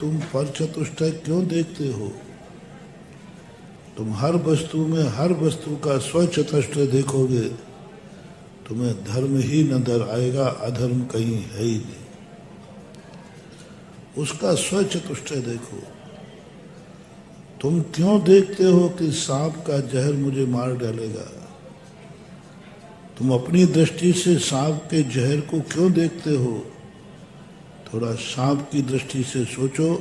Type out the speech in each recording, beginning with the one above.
तुम परचतुष्टय क्यों देखते हो? तुम हर वस्तु में हर वस्तु का स्वचतुष्टय देखोगे, तुम्हें धर्म ही नजर आएगा, अधर्म कहीं है ही नहीं। उसका स्वचतुष्टय देखो। तुम क्यों देखते हो कि सांप का जहर मुझे मार डालेगा? तुम अपनी दृष्टि से सांप के जहर को क्यों देखते हो? थोड़ा सांप की दृष्टि से सोचो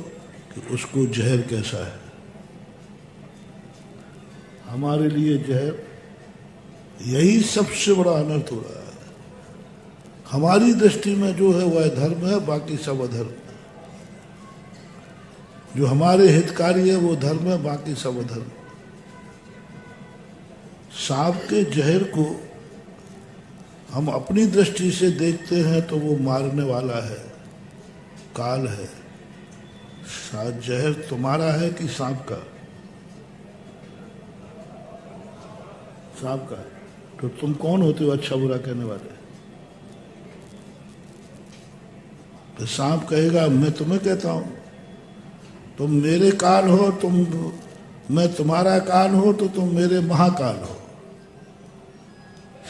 कि उसको जहर कैसा है। हमारे लिए जहर यही सबसे बड़ा अनर्थ हो रहा है। हमारी दृष्टि में जो है वह धर्म है, बाकी सब अधर्म। जो हमारे हितकारी है वो धर्म है, बाकी सब अधर्म। सांप के जहर को हम अपनी दृष्टि से देखते हैं तो वो मारने वाला है, काल है। जहर तुम्हारा है कि सांप का? सांप का। तो तुम कौन होते हो अच्छा बुरा कहने वाले? तो सांप कहेगा मैं तुम्हें कहता हूं, तुम मेरे काल हो, मैं तुम्हारा काल हो तो तुम मेरे महाकाल हो।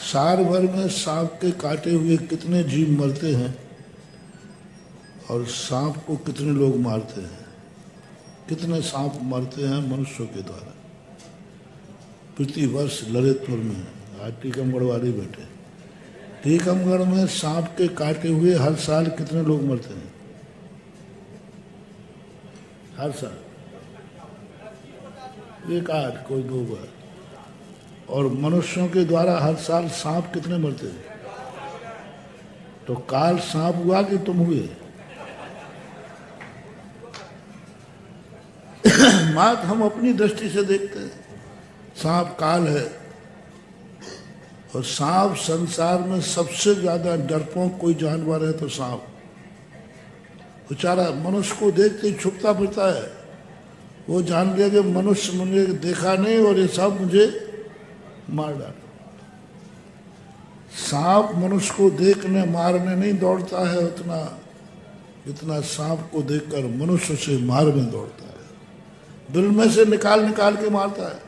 साल भर में सांप के काटे हुए कितने जीव मरते हैं और सांप को कितने लोग मारते हैं? कितने सांप मरते हैं मनुष्यों के द्वारा प्रति वर्ष ललितपुर में। आज टीकमगढ़ वाले बैठे, टीकमगढ़ में सांप के काटे हुए हर साल कितने लोग मरते हैं? हर साल एक आध, कोई दो बार। और मनुष्यों के द्वारा हर साल सांप कितने मरते हैं? तो काल सांप हुआ कि तुम हुए? मात हम अपनी दृष्टि से देखते हैं, सांप काल है। और सांप संसार में सबसे ज्यादा डरपोक कोई जानवर है तो सांप। बेचारा मनुष्य को देखते ही छुपता फिरता है। वो जान लिया कि मनुष्य मुझे देखा नहीं और ये सब मुझे मार डाल। सांप मनुष्य को देखने मारने नहीं दौड़ता है उतना, जितना सांप को देखकर मनुष्य से मारने दौड़ता है। दिल में से निकाल निकाल के मारता है।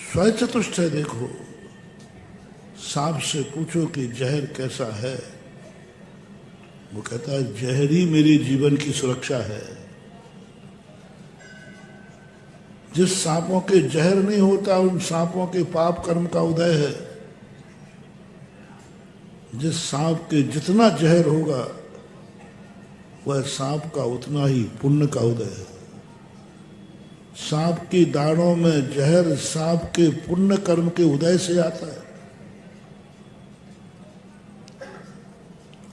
स्वचतुष्टय देखो। सांप से पूछो कि जहर कैसा है। वो कहता है जहर ही मेरी जीवन की सुरक्षा है। जिस सांपों के जहर नहीं होता उन सांपों के पाप कर्म का उदय है। जिस सांप के जितना जहर होगा वह सांप का उतना ही पुण्य का उदय है। सांप की दाढ़ों में जहर सांप के पुण्य कर्म के उदय से आता है,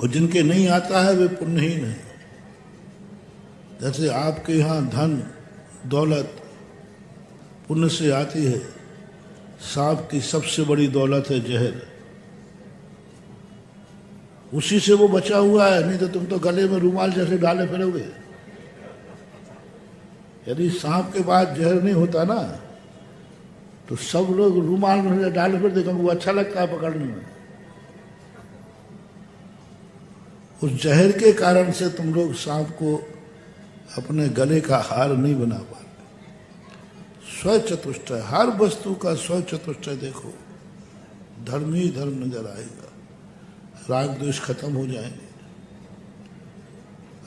और जिनके नहीं आता है वे पुण्यहीन है। जैसे आपके यहाँ धन दौलत पुण्य से आती है, सांप की सबसे बड़ी दौलत है जहर। उसी से वो बचा हुआ है, नहीं तो तुम तो गले में रुमाल जैसे डाले फिरोगे। यदि सांप के पास जहर नहीं होता ना तो सब लोग रुमाल में डाले फिरते, क्योंकि वो अच्छा लगता है पकड़ने में। उस जहर के कारण से तुम लोग सांप को अपने गले का हार नहीं बना पाते। स्वचतुष्टय, हर वस्तु का स्वचतुष्टय देखो, धर्म ही धर्म नजर आएगा। राग द्वेष खत्म हो जाएंगे,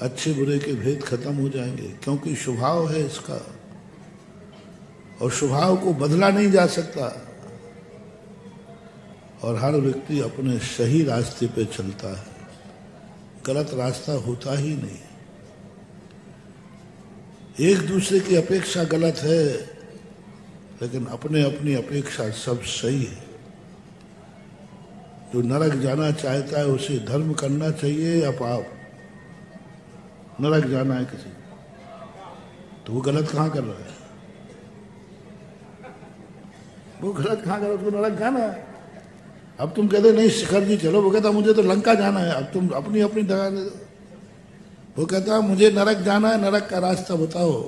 अच्छे बुरे के भेद खत्म हो जाएंगे, क्योंकि स्वभाव है इसका और स्वभाव को बदला नहीं जा सकता। और हर व्यक्ति अपने सही रास्ते पे चलता है, गलत रास्ता होता ही नहीं। एक दूसरे की अपेक्षा गलत है, लेकिन अपने अपनी अपेक्षा सब सही है। जो नरक जाना चाहता है उसे धर्म करना चाहिए या पाप? नरक जाना है किसी तो वो गलत कहाँ कर रहा है? वो गलत कहाँ कर रहा है? उसको नरक जाना है। अब तुम कहते नहीं शिखर जी चलो, वो कहता मुझे तो लंका जाना है। अब तुम अपनी अपनी दगा दे दो। वो कहता मुझे नरक जाना है, नरक का रास्ता बताओ।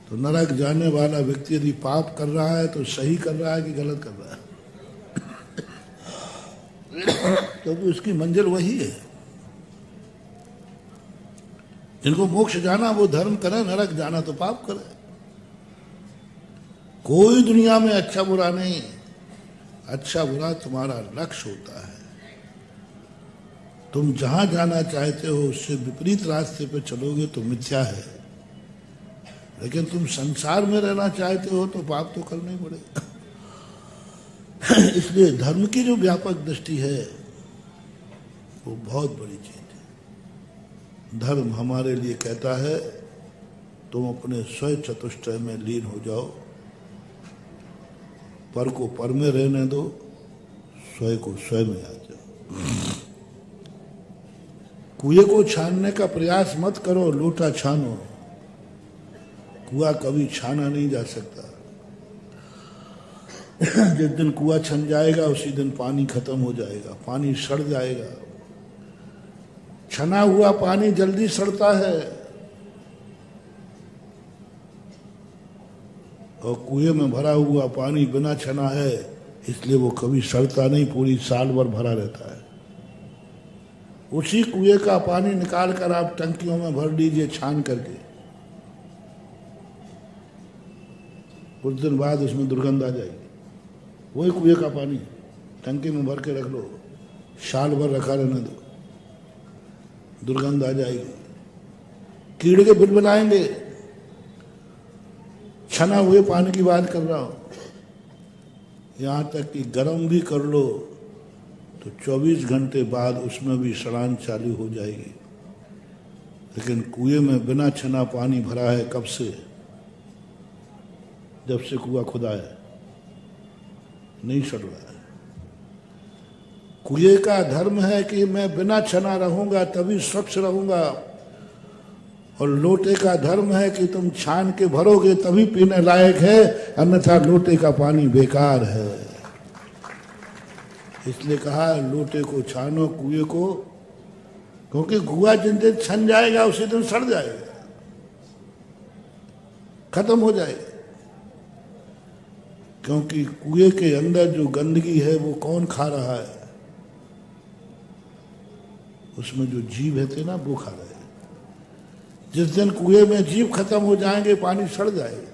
तो नरक जाने वाला व्यक्ति यदि पाप कर रहा है तो सही कर रहा है कि गलत कर रहा है? क्योंकि उसकी मंजिल वही है। जिनको मोक्ष जाना वो धर्म करे, नरक जाना तो पाप करे। कोई दुनिया में अच्छा बुरा नहीं, अच्छा बुरा तुम्हारा लक्ष्य होता है। तुम जहां जाना चाहते हो उससे विपरीत रास्ते पे चलोगे तो मिथ्या है, लेकिन तुम संसार में रहना चाहते हो तो पाप तो करना ही पड़ेगा। इसलिए धर्म की जो व्यापक दृष्टि है वो बहुत बड़ी चीज है। धर्म हमारे लिए कहता है तुम अपने स्वयं चतुष्टय में लीन हो जाओ, पर को पर में रहने दो, स्वयं को स्वयं में आ जाओ। कुएं को छानने का प्रयास मत करो, लोटा छानो। कुआं कभी छाना नहीं जा सकता। जिस दिन कुआं छन जाएगा उसी दिन पानी खत्म हो जाएगा, पानी सड़ जाएगा। छना हुआ पानी जल्दी सड़ता है और कुएं में भरा हुआ पानी बिना छना है, इसलिए वो कभी सड़ता नहीं, पूरी साल भर भरा रहता है। उसी कुएं का पानी निकाल कर आप टंकियों में भर लीजिए छान करके, कुछ दिन बाद उसमें दुर्गंध आ जाएगी। वही कुएं का पानी टंकी में भर के रख लो, साल भर रखा रहने दो, दुर्गंध आ जाएगी, कीड़े के बिल बनाएंगे। छना हुए पानी की बात कर रहा हूं। यहां तक कि गर्म भी कर लो तो 24 घंटे बाद उसमें भी सड़ान चालू हो जाएगी। लेकिन कुएं में बिना छना पानी भरा है कब से? जब से कुआं खुदा है, नहीं सड़ रहा है। कुएं का धर्म है कि मैं बिना छना रहूंगा तभी स्वच्छ रहूंगा, और लोटे का धर्म है कि तुम छान के भरोगे तभी पीने लायक है, अन्यथा लोटे का पानी बेकार है। इसलिए कहा लोटे को छानो कुएं को, क्योंकि कुआं जिन दिन छन जाएगा उसी दिन सड़ जाएगा, खत्म हो जाएगा। क्योंकि कुएं के अंदर जो गंदगी है वो कौन खा रहा है? उसमें जो जीव है ना वो खा रहे हैं। जिस दिन कुएं में जीव खत्म हो जाएंगे पानी सड़ जाएगा।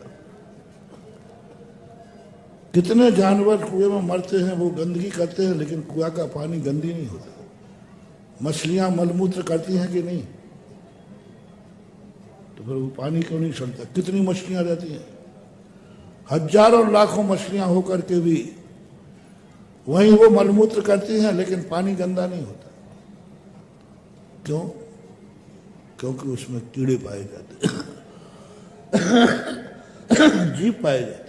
कितने जानवर कुएं में मरते हैं, वो गंदगी करते हैं, लेकिन कुआं का पानी गंदी नहीं होता। मछलियां मलमूत्र करती हैं कि नहीं, तो फिर वो पानी क्यों नहीं सड़ता? कितनी मछलियां रहती हैं, हजारों लाखों मछलियां होकर के भी वहीं वो मलमूत्र करती हैं, लेकिन पानी गंदा नहीं होता। क्यों? क्योंकि उसमें कीड़े पाए जाते जीव पाए जाते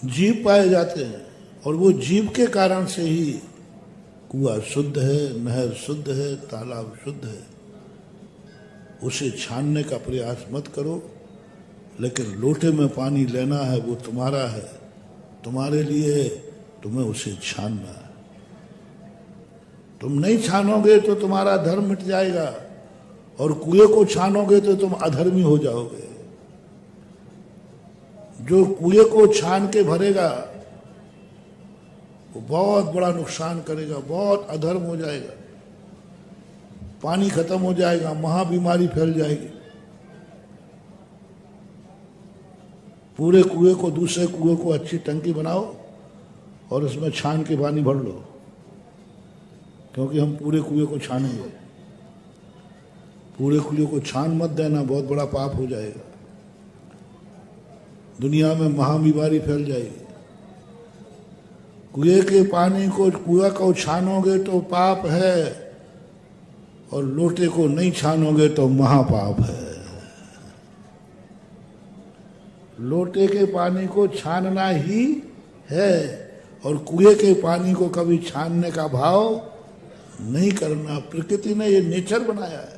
जीव पाए जाते हैं, और वो जीव के कारण से ही कुआं शुद्ध है, नहर शुद्ध है, तालाब शुद्ध है। उसे छानने का प्रयास मत करो, लेकिन लोटे में पानी लेना है वो तुम्हारा है, तुम्हारे लिए, तुम्हें उसे छानना है। तुम नहीं छानोगे तो तुम्हारा धर्म मिट जाएगा, और कुएं को छानोगे तो तुम अधर्मी हो जाओगे। जो कुएं को छान के भरेगा वो बहुत बड़ा नुकसान करेगा, बहुत अधर्म हो जाएगा, पानी खत्म हो जाएगा, महाबीमारी फैल जाएगी। पूरे कुएं को, दूसरे कुएं को अच्छी टंकी बनाओ और उसमें छान के पानी भर लो, क्योंकि हम पूरे कुएं को छानेंगे। पूरे कुएं को छान मत देना, बहुत बड़ा पाप हो जाएगा, दुनिया में महाबीमारी फैल जाएगी। कुएं के पानी को, कुआं को छानोगे तो पाप है, और लोटे को नहीं छानोगे तो महापाप है। लोटे के पानी को छानना ही है, और कुएं के पानी को कभी छानने का भाव नहीं करना। प्रकृति ने ये नेचर बनाया है,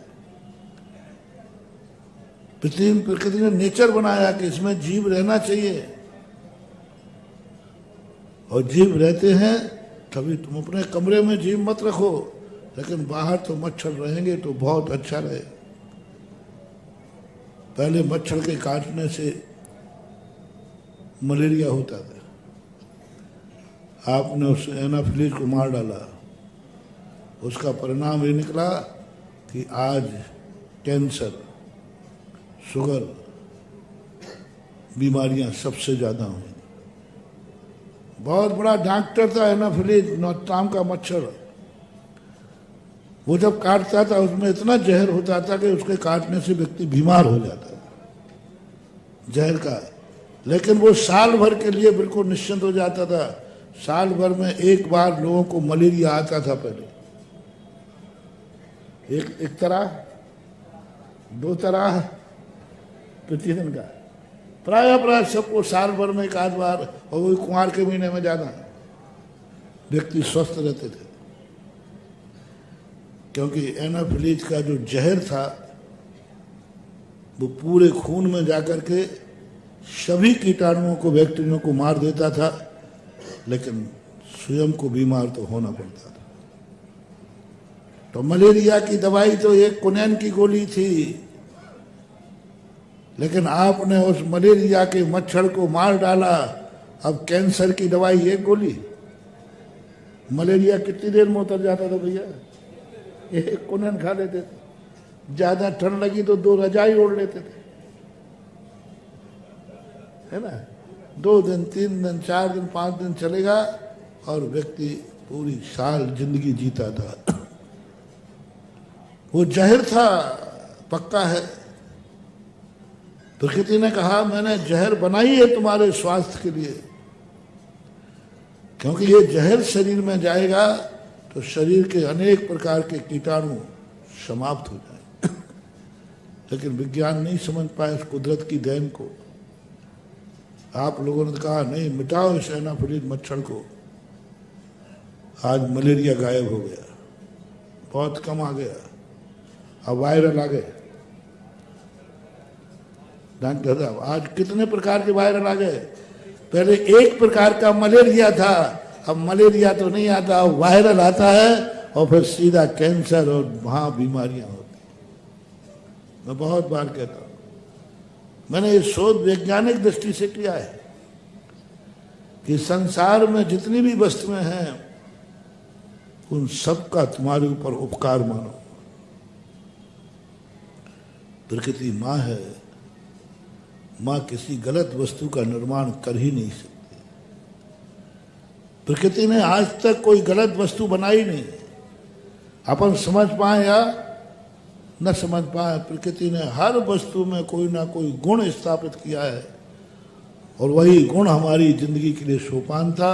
प्रकृति ने नेचर बनाया कि इसमें जीव रहना चाहिए, और जीव रहते हैं तभी। तुम अपने कमरे में जीव मत रखो, लेकिन बाहर तो मच्छर रहेंगे तो बहुत अच्छा रहे। पहले मच्छर के काटने से मलेरिया होता था, आपने उस एनाफिलीज को मार डाला, उसका परिणाम ये निकला कि आज कैंसर, शुगर बीमारियां सबसे ज्यादा हुई। बहुत बड़ा डॉक्टर था एनाफिलीज नाम का मच्छर। वो जब काटता था उसमें इतना जहर होता था कि उसके काटने से व्यक्ति बीमार हो जाता था जहर का। लेकिन वो साल भर के लिए बिल्कुल निश्चिंत हो जाता था। साल भर में एक बार लोगों को मलेरिया आता था। पहले एक तरह, दो तरह, प्रतिदिन का प्राय सबको साल भर में एक आध बार, और वो कुंवार के महीने में ज्यादा व्यक्ति स्वस्थ रहते थे, क्योंकि एनाफिलीज का जो जहर था वो पूरे खून में जाकर के सभी कीटाणुओं को, बैक्टीरिया को मार देता था, लेकिन स्वयं को बीमार तो होना पड़ता था। तो मलेरिया की दवाई तो एक कुनैन की गोली थी, लेकिन आपने उस मलेरिया के मच्छर को मार डाला। अब कैंसर की दवाई एक गोली, मलेरिया कितनी देर में उतर जाता था भैया? एक कुनैन खा लेते थे। ज्यादा ठंड लगी तो 2 रजाई ओढ़ लेते थे, है ना। 2 दिन, 3 दिन, 4 दिन, 5 दिन चलेगा और व्यक्ति पूरी साल जिंदगी जीता था। वो जहर था, पक्का है। प्रकृति ने कहा मैंने जहर बनाई है तुम्हारे स्वास्थ्य के लिए, क्योंकि ये जहर शरीर में जाएगा तो शरीर के अनेक प्रकार के कीटाणु समाप्त हो जाए। लेकिन विज्ञान नहीं समझ पाया इस कुदरत की देन को। आप लोगों ने कहा नहीं, मिटाओ इस एनाफिलीज मच्छर को। आज मलेरिया गायब हो गया, बहुत कम आ गया। अब वायरल आ गए। डॉक्टर साहब आज कितने प्रकार के वायरल आ गए। पहले एक प्रकार का मलेरिया था, अब मलेरिया तो नहीं आता, वायरल आता है और फिर सीधा कैंसर और वहां बीमारियां होती। मैं बहुत बार कहता हूं, मैंने ये शोध वैज्ञानिक दृष्टि से किया है कि संसार में जितनी भी वस्तुएं हैं उन सबका तुम्हारे ऊपर उपकार मानो। प्रकृति माँ है, माँ किसी गलत वस्तु का निर्माण कर ही नहीं सकती। प्रकृति ने आज तक कोई गलत वस्तु बनाई नहीं। अपन समझ पाए या न समझ पाए, प्रकृति ने हर वस्तु में कोई ना कोई गुण स्थापित किया है, और वही गुण हमारी जिंदगी के लिए सोपान था।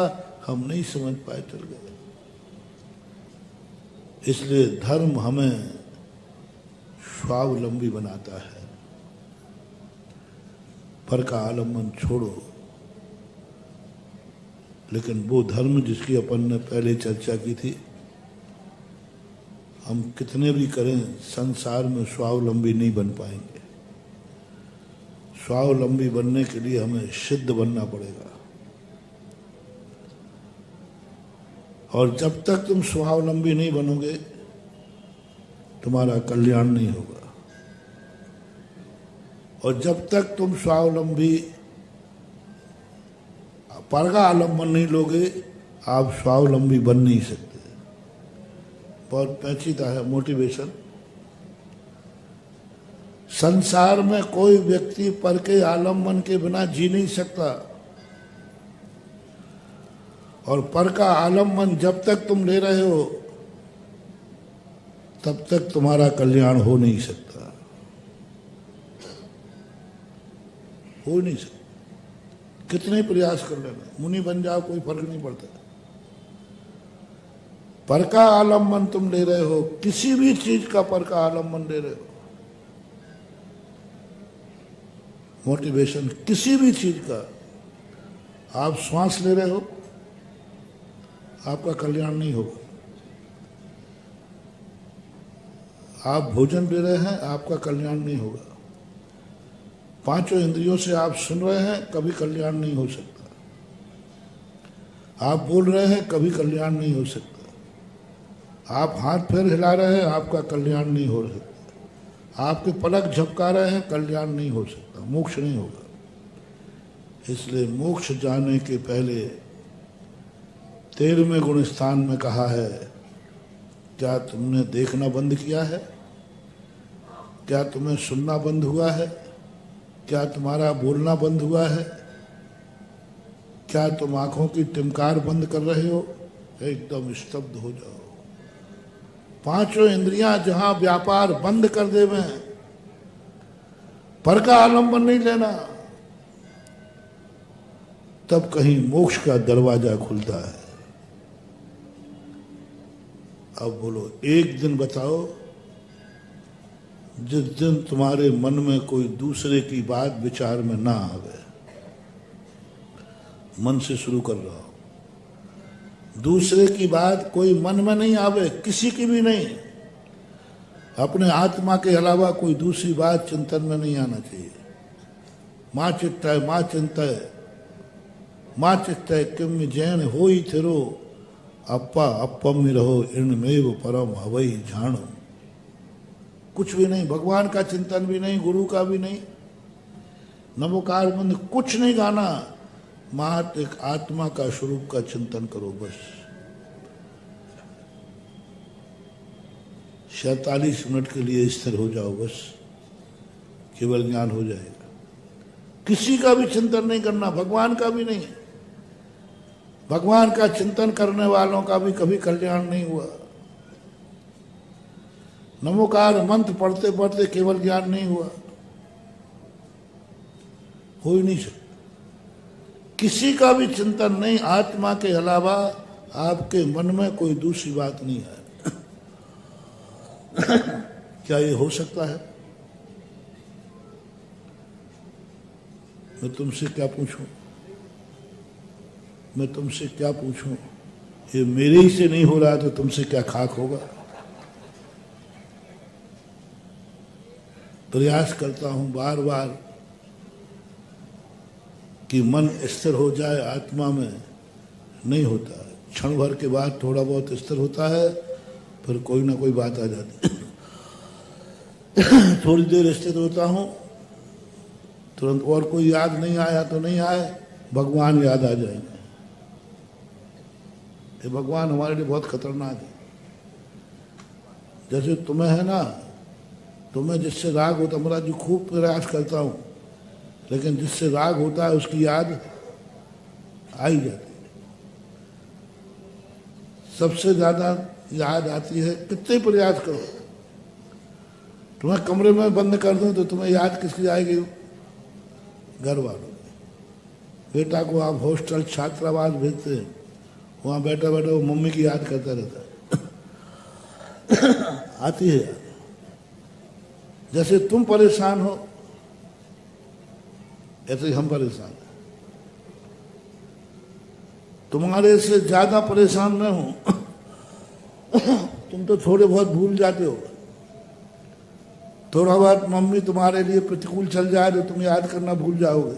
हम नहीं समझ पाए, चल गए। इसलिए धर्म हमें स्वावलंबी बनाता है। पर का आलम्बन छोड़ो। लेकिन वो धर्म जिसकी अपन ने पहले चर्चा की थी, हम कितने भी करें संसार में स्वावलंबी नहीं बन पाएंगे। स्वावलंबी बनने के लिए हमें सिद्ध बनना पड़ेगा, और जब तक तुम स्वावलंबी नहीं बनोगे तुम्हारा कल्याण नहीं होगा। और जब तक तुम स्वावलंबी पर का आलम्बन नहीं लोगे, आप स्वावलंबी बन नहीं सकते। बहुत पेचीदा है मोटिवेशन। संसार में कोई व्यक्ति पर के आलम्बन के बिना जी नहीं सकता, और पर का आलम्बन जब तक तुम ले रहे हो तब तक तुम्हारा कल्याण हो नहीं सकता, हो नहीं सकता। कितने प्रयास कर लेना, मुनि बन जाओ, कोई फर्क नहीं पड़ता। पर का आलम्बन तुम ले रहे हो, किसी भी चीज का पर का आलम्बन ले रहे हो, मोटिवेशन किसी भी चीज का। आप श्वास ले रहे हो, आपका कल्याण नहीं होगा। आप भोजन ले रहे हैं, आपका कल्याण नहीं होगा। पांचों इंद्रियों से आप सुन रहे हैं, कभी कल्याण नहीं हो सकता। आप बोल रहे हैं, कभी कल्याण नहीं हो सकता। आप हाथ पैर हिला रहे हैं, आपका कल्याण नहीं हो सकता। आपके पलक झपका रहे हैं, कल्याण नहीं हो सकता, मोक्ष नहीं होगा। इसलिए मोक्ष जाने के पहले 13वें गुण स्थान में कहा है, क्या तुमने देखना बंद किया है? क्या तुम्हें सुनना बंद हुआ है? क्या तुम्हारा बोलना बंद हुआ है? क्या तुम आंखों की टिमकार बंद कर रहे हो? एकदम स्तब्ध हो जाओ। पांचों इंद्रियां जहां व्यापार बंद कर देवे, पर का आलंबन नहीं लेना, तब कहीं मोक्ष का दरवाजा खुलता है। अब बोलो, एक दिन बताओ जिस दिन तुम्हारे मन में कोई दूसरे की बात विचार में ना आवे। मन से शुरू कर रहा हो, दूसरे की बात कोई मन में नहीं आवे, किसी की भी नहीं। अपने आत्मा के अलावा कोई दूसरी बात चिंतन में नहीं आना चाहिए। मां चित्तय मां चिंतय मां चित्तय किम जैन हो ही थिरो, अप्पा अप्पम में रहो इनमेव परम हवई जानो। कुछ भी नहीं, भगवान का चिंतन भी नहीं, गुरु का भी नहीं, नमोकार मंद कुछ नहीं गाना। मात्र एक आत्मा का स्वरूप का चिंतन करो बस। 47 मिनट के लिए स्थिर हो जाओ बस, केवल ज्ञान हो जाएगा। किसी का भी चिंतन नहीं करना, भगवान का भी नहीं। भगवान का चिंतन करने वालों का भी कभी कल्याण नहीं हुआ। नमोकार मंत्र पढ़ते पढ़ते केवल ज्ञान नहीं हुआ, हो ही नहीं सकता। किसी का भी चिंतन नहीं, आत्मा के अलावा आपके मन में कोई दूसरी बात नहीं है। क्या ये हो सकता है? मैं तुमसे क्या पूछूं? मैं तुमसे क्या पूछूं? ये मेरे ही से नहीं हो रहा तो तुमसे क्या खाक होगा? प्रयास करता हूं बार बार कि मन स्थिर हो जाए आत्मा में, नहीं होता। क्षण भर के बाद थोड़ा बहुत स्थिर होता है, फिर कोई ना कोई बात आ जाती है। थोड़ी देर स्थिर होता हूं, तुरंत और कोई याद नहीं आया तो नहीं आए, भगवान याद आ जाएंगे। ये भगवान हमारे लिए बहुत खतरनाक है। जैसे तुम्हें है ना, तुम्हें जिससे राग होता, मेरा जो खूब प्रयास करता हूं, लेकिन जिससे राग होता है उसकी याद आ ही जाती है। सबसे ज्यादा याद आती है, कितने प्रयास करो, तुम्हें कमरे में बंद कर दूं तो तुम्हें याद किसकी आएगी? घर वालों। बेटा को आप हॉस्टल छात्रावास भेजते हैं, वहां बैठा बैठा वो मम्मी की याद करता रहता है। आती है याद। जैसे तुम परेशान हो, ऐसे ही हम परेशान हैं। तुम्हारे से ज्यादा परेशान मैं हूं। तुम तो थोड़े बहुत भूल जाते हो। थोड़ा बहुत मम्मी तुम्हारे लिए प्रतिकूल चल जाए तो तुम याद करना भूल जाओगे।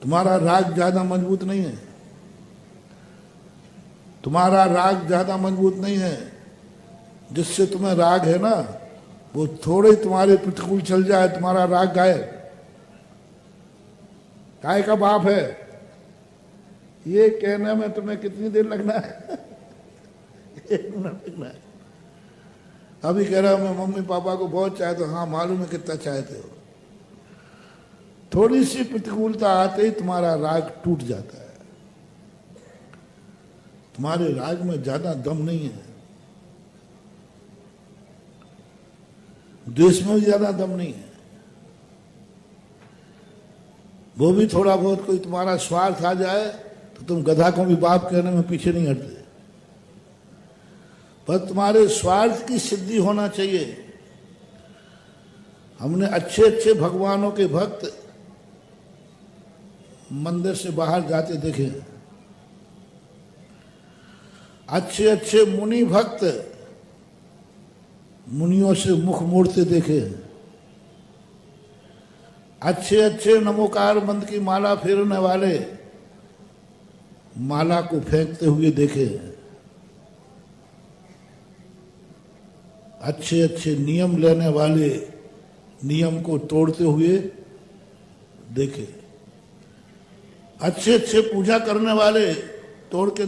तुम्हारा राग ज्यादा मजबूत नहीं है। तुम्हारा राग ज्यादा मजबूत नहीं है। जिससे तुम्हें राग है ना, वो थोड़े ही तुम्हारे प्रतिकूल चल जाए, तुम्हारा राग गायब। काय का बाप है, ये कहने में तुम्हें कितनी देर लगना है? 1 मिनट लगना है। अभी कह रहा हूं मैं मम्मी पापा को बहुत चाहते हो। हाँ मालूम है कितना चाहते हो। थोड़ी सी प्रतिकूलता आते ही तुम्हारा राग टूट जाता है। तुम्हारे राग में ज्यादा दम नहीं है, द्वेष में भी ज्यादा दम नहीं है। वो भी थोड़ा बहुत कोई तुम्हारा स्वार्थ आ जाए तो तुम गधा को भी बाप कहने में पीछे नहीं हटते। पर तुम्हारे स्वार्थ की सिद्धि होना चाहिए। हमने अच्छे अच्छे भगवानों के भक्त मंदिर से बाहर जाते देखे। अच्छे अच्छे मुनि भक्त मुनियों से मुख मोड़ते देखे। अच्छे अच्छे नमोकार मंत्र की माला फेरने वाले माला को फेंकते हुए देखे। अच्छे अच्छे नियम लेने वाले नियम को तोड़ते हुए देखे। अच्छे अच्छे पूजा करने वाले तोड़ के